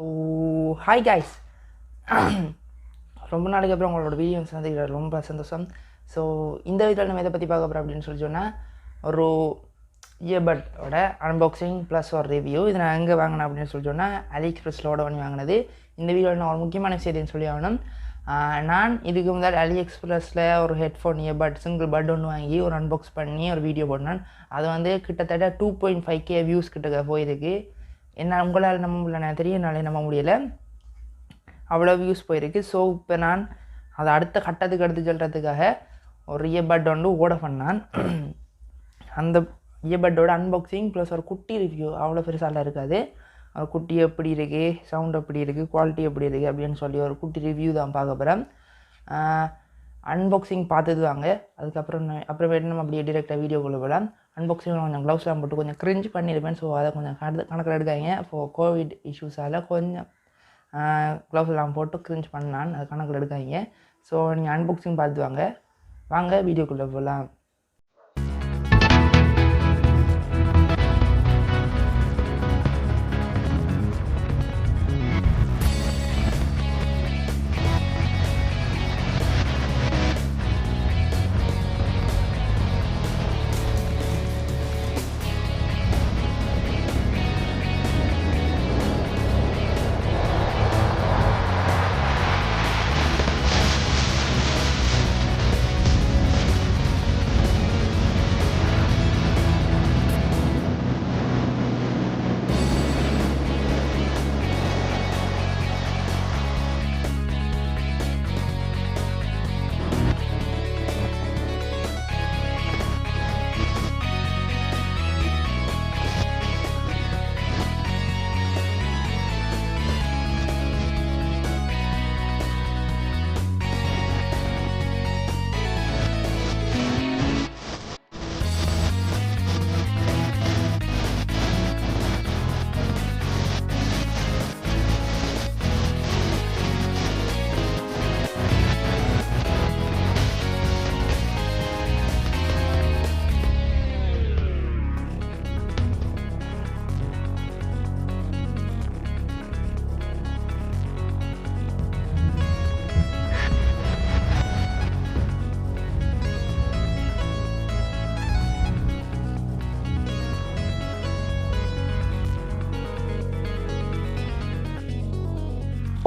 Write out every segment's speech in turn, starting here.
ஓ hi guys. ரொம்ப நாளைக்கு அப்புறம் உங்களோட வீடியோஸ் வந்து ரொம்ப சந்தோஷம். ஸோ இந்த வீடியோவில் நம்ம எதை பற்றி பார்க்க போகிறோம் அப்படின்னு சொல்லி சொன்னால், ஒரு இயர்பட்டோட அன்பாக்சிங் ப்ளஸ் ஒரு ரிவ்யூ. இது நான் எங்கே வாங்கினேன் அப்படின்னு சொல்லி சொன்னால், அலி எக்ஸ்பிரஸில் ஓட பண்ணி வாங்கினது. இந்த வீடியோவில் நான் ஒரு முக்கியமான செய்தின்னு சொல்லி ஆகணும். நான் இதுக்கு முன்னாடி அலி எக்ஸ்பிரஸில் ஒரு ஹெட்ஃபோன் இயர்பட் சிங்கிள் பட் ஒன்று வாங்கி ஒரு அன்பாக்ஸ் பண்ணி ஒரு வீடியோ போட்டேன். அது வந்து கிட்டத்தட்ட 2.5K வியூஸ் கிட்ட போயிருக்கு. என்ன உங்களால் நம்ப முடியல, நான் தெரியனாலே நம்ப முடியலை, அவ்வளோ வியூஸ் போயிருக்கு. ஸோ இப்போ நான் அதை அடுத்த கட்டத்துக்கு எடுத்து சொல்கிறதுக்காக ஒரு இயர்பட் வந்து ஓட பண்ணான். அந்த இயர்பட்டோட அன்பாக்சிங் ப்ளஸ் ஒரு குட்டி ரிவ்யூ, அவ்வளோ பெருசாலாம் இருக்காது. ஒரு குட்டி எப்படி இருக்குது, சவுண்ட் எப்படி இருக்குது, குவாலிட்டி எப்படி இருக்குது அப்படின்னு சொல்லி ஒரு குட்டி ரிவ்யூ தான் பார்க்க போகிறேன். அன்பாக்சிங் பார்த்துட்டு வாங்க. அப்புறமேட்டு நம்ம அப்படியே டிரெக்டாக வீடியோக்குள்ளே போகலாம். அன்பாக்சிங் கொஞ்சம் க்ளவுஸ்லாம் போட்டு கொஞ்சம் கிரிஞ்ச் பண்ணியிருப்பேன். ஸோ அதை கொஞ்சம் கணக்கில் எடுக்காங்க. இப்போது கோவிட் இஷ்யூஸால் கொஞ்சம் க்ளவுஸ்லாம் போட்டு கிரிஞ்ச் பண்ணான், அது கணக்கில் எடுக்காங்க. ஸோ நீங்கள் அன்பாக்சிங் பார்த்து வாங்க வீடியோக்குள்ளே போகலாம்.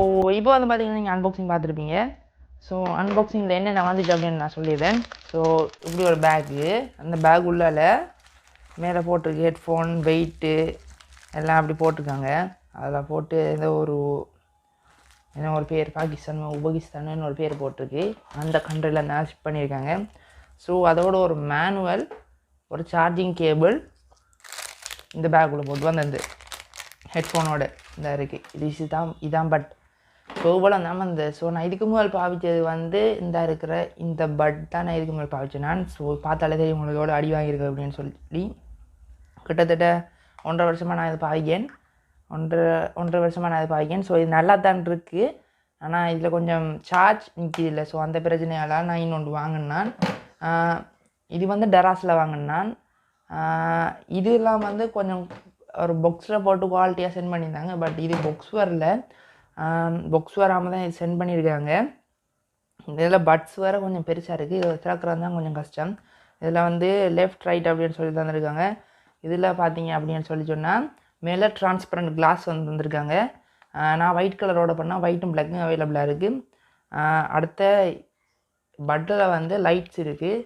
ஸோ இப்போ வந்து பார்த்தீங்கன்னா நீங்கள் அன்பாக்சிங் பார்த்துருப்பீங்க. ஸோ அன்பாக்சிங்கில் என்னென்ன வந்துச்சு அப்படின்னு நான் சொல்லிடுறேன். ஸோ இப்படி ஒரு பேக்கு, அந்த பேக் உள்ளால் மேலே போட்டிருக்கு ஹெட்ஃபோன், வெயிட்டு எல்லாம் அப்படி போட்டிருக்காங்க. அதில் போட்டு ஏதோ ஒரு பேர் உபகிஸ்தான்னு ஒரு பேர் போட்டிருக்கு. அந்த கண்ட்ரியில் தான் ஷிப் பண்ணியிருக்காங்க. ஸோ அதோட ஒரு மேனுவல், ஒரு சார்ஜிங் கேபிள் இந்த பேக்குள்ளே போட்டு வந்து அந்த ஹெட்ஃபோனோட இந்த இருக்குது. இதான் பட் கோவல நம்ம நான் இதுக்கு முதல் பாவிச்சது வந்து இந்த பட் தான் நான் இதுக்கு முதல் பாவிச்சேன் நான். ஸோ பார்த்தாலே தெரியும் உங்களோட அடி வாங்கியிருக்கு அப்படின்னு சொல்லி. கிட்டத்தட்ட 1.5 வருஷமாக நான் இதை பாவிக்கேன். 1.5 வருஷமாக நான் இதை பாவிக்கேன். ஸோ இது நல்லா தான் இருக்குது. ஆனால் இதில் கொஞ்சம் சார்ஜ் நிற்கிது இல்லை. ஸோ அந்த பிரச்சனையால் நான் இன்னொன்று வாங்கினான். இது வந்து டெராஸில் வாங்கினான். இதெல்லாம் வந்து கொஞ்சம் ஒரு பாக்ஸில் போட்டு குவாலிட்டியாக சென்ட் பண்ணியிருந்தாங்க. பட் இது பாக்ஸ் வரல. பாக்ஸ் வராமல் தான் இது சென்ட் பண்ணியிருக்காங்க. இதில் பட்ஸ் வேறு கொஞ்சம் பெருசாக இருக்குது. இதை திறக்கிறது தான் கொஞ்சம் கஷ்டம். இதில் வந்து லெஃப்ட் ரைட் அப்படின்னு சொல்லி தந்துருக்காங்க. இதில் பார்த்தீங்க அப்படின்னு சொன்னால் மேலே டிரான்ஸ்பரண்ட் கிளாஸ் வந்துருக்காங்க. நான் ஒயிட் கலரோட பண்ணால் ஒயிட்டும் பிளாக்கும் அவைலபிளாக இருக்குது. அடுத்த பட்டில் வந்து லைட்ஸ் இருக்குது.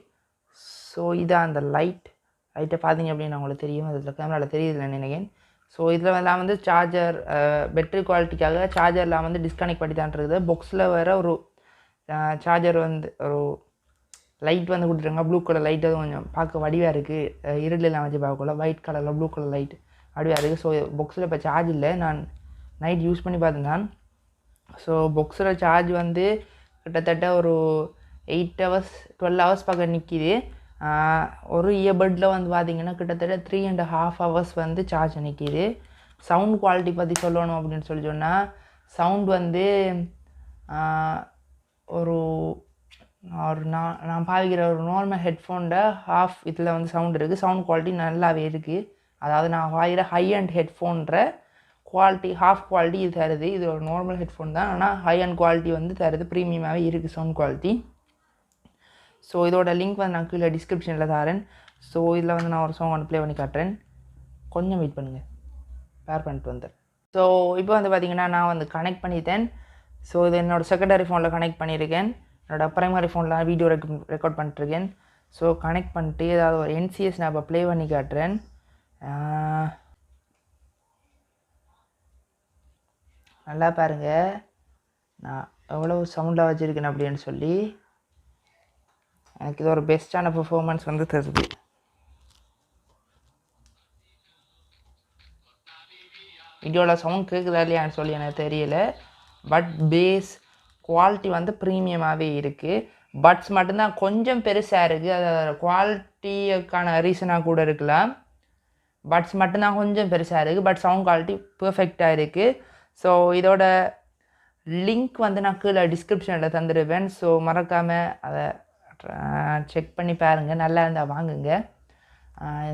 ஸோ இதான் அந்த லைட்டை பார்த்தீங்க அப்படின்னு உங்களுக்கு தெரியும். அதில் கேமராவில் தெரியுதுன்னு நினைக்கிறேன். ஸோ இதில் எல்லாம் வந்து சார்ஜர், பேட்டரி குவாலிட்டிக்காக சார்ஜர்லாம் வந்து டிஸ்கனெக்ட் பண்ணி தான் இருக்குது. பாக்ஸில் வேறு ஒரு சார்ஜர் வந்து ஒரு லைட் வந்து கொடுத்துருங்க, ப்ளூ கலர் லைட். அது கொஞ்சம் பார்க்க வடிவாக இருக்குது. இருளெல்லாம் வச்சு பார்க்கல, ஒயிட் கலரில் ப்ளூ கலர் லைட் வடிவாக இருக்குது. ஸோ பாக்ஸில் இப்போ சார்ஜ் இல்லை. நான் நைட் யூஸ் பண்ணி பார்த்துருந்தேன். ஸோ பாக்ஸில் சார்ஜ் வந்து கிட்டத்தட்ட ஒரு 8 hours 12 hours பக்கம் நிற்கிது. ஒரு இயர்பட்டில் வந்து பார்த்திங்கன்னா கிட்டத்தட்ட 3.5 hours வந்து சார்ஜ் நிற்கிது. சவுண்ட் குவாலிட்டி பற்றி சொல்லணும் அப்படின்னு சொன்னால், சவுண்ட் வந்து ஒரு நான் பாவிக்கிற ஒரு நார்மல் ஹெட்ஃபோனில் ஹாஃப் இதில் வந்து சவுண்ட் இருக்குது. சவுண்ட் குவாலிட்டி நல்லாவே இருக்குது. அதாவது நான் வாங்கிற ஹை அண்ட் ஹெட்ஃபோன்ற குவாலிட்டி ஹாஃப் குவாலிட்டி இது தருது. இது ஒரு நார்மல் ஹெட்ஃபோன் தான், ஆனால் ஹை அண்ட் குவாலிட்டி வந்து தருது, ப்ரீமியமாகவே இருக்குது சவுண்ட் குவாலிட்டி. ஸோ இதோட லிங்க் வந்து நான் கீழே டிஸ்கிரிப்ஷனில் தரேன். ஸோ இதில் வந்து நான் ஒரு சாங் ஒன்று ப்ளே பண்ணி காட்டுறேன், கொஞ்சம் வெயிட் பண்ணுங்கள், பேர் பண்ணிட்டு வந்துடுறேன். ஸோ இப்போ வந்து பார்த்திங்கன்னா நான் வந்து கனெக்ட் பண்ணிட்டேன். ஸோ இது என்னோடய செகண்டரி ஃபோனில் கனெக்ட் பண்ணியிருக்கேன், என்னோடய ப்ரைமரி ஃபோனில் வீடியோ ரெக்கார்ட் பண்ணிட்டுருக்கேன். ஸோ கனெக்ட் பண்ணிட்டு ஏதாவது ஒரு NCS நான் இப்போ ப்ளே பண்ணி காட்டுறேன். நல்லா பாருங்கள் நான் எவ்வளோ சவுண்டாக வச்சுருக்கேன் அப்படின்னு சொல்லி. எனக்கு இது ஒரு பெஸ்ட்டான பெர்ஃபார்மன்ஸ் வந்து தருது. வீடியோவில் சவுண்ட் கேட்குதா இல்லையான்னு சொல்லி எனக்கு தெரியல, பட் பேஸ் குவாலிட்டி வந்து ப்ரீமியமாகவே இருக்குது. பட்ஸ் மட்டும்தான் கொஞ்சம் பெருசாக இருக்குது, அது குவாலிட்டிக்கான ரீசனாக கூட இருக்கலாம். பட்ஸ் மட்டும்தான் கொஞ்சம் பெருசாக இருக்குது, பட் சவுண்ட் குவாலிட்டி பர்ஃபெக்டாக இருக்குது. ஸோ இதோட லிங்க் வந்து நான் கீழே டிஸ்கிரிப்ஷனில் தந்துடுவேன். ஸோ மறக்காமல் அதை செக் பண்ணி பாருங்கள், நல்லா இருந்தால் வாங்குங்க.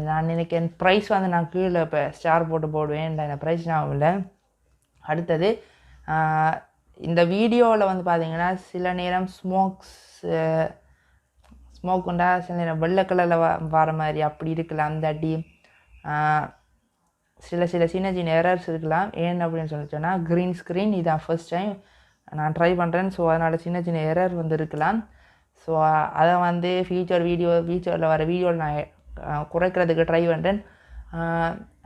நான் நினைக்கிறேன் ப்ரைஸ் வந்து நான் கீழே இப்போ ஸ்டார் போட்டு போடுவேன், இந்த ப்ரைஸ் நான் இல்லை. அடுத்தது இந்த வீடியோவில் வந்து பார்த்திங்கன்னா சில நேரம் ஸ்மோக் உண்டா, சில நேரம் வெள்ளை கலரில் வர மாதிரி அப்படி இருக்கலாம். அந்த அடி சில சின்ன சின்ன எரர்ஸ் இருக்கலாம். ஏன் அப்படின்னு சொல்லிச்சோன்னா க்ரீன் ஸ்க்ரீன் இதான் ஃபர்ஸ்ட் டைம் நான் ட்ரை பண்ணுறேன். ஸோ அதனால் சின்ன சின்ன எரர் வந்து இருக்கலாம். ஸோ அதை வந்து ஃபியூச்சரில் வர வீடியோவில் நான் குறைக்கிறதுக்கு ட்ரை பண்ணுறேன்.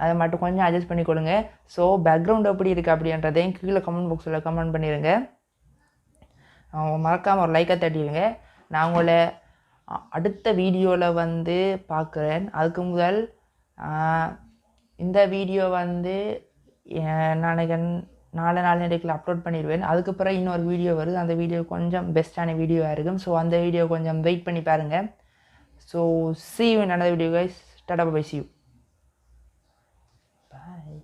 அதை மட்டும் கொஞ்சம் அட்ஜஸ்ட் பண்ணி கொடுங்க. ஸோ பேக்ரவுண்ட் எப்படி இருக்குது அப்படின்றதையும் கீழே கமெண்ட் பாக்ஸில் கமெண்ட் பண்ணிடுங்க. மறக்காமல் ஒரு லைக்கை தட்டிடுங்க. நான் உங்களை அடுத்த வீடியோவில் வந்து பார்க்குறேன். அதுக்கு முதல் இந்த வீடியோ வந்து நாளைக்குள்ள அப்லோட் பண்ணிடுவேன். அதுக்கு பிறகு இன்னொரு வீடியோ வருது, அந்த வீடியோ கொஞ்சம் பெஸ்ட்டான வீடியோவாக இருக்கும். ஸோ அந்த வீடியோ கொஞ்சம் வெயிட் பண்ணி பாருங்கள். So see you in another video guys. Tata bye, see you. Bye.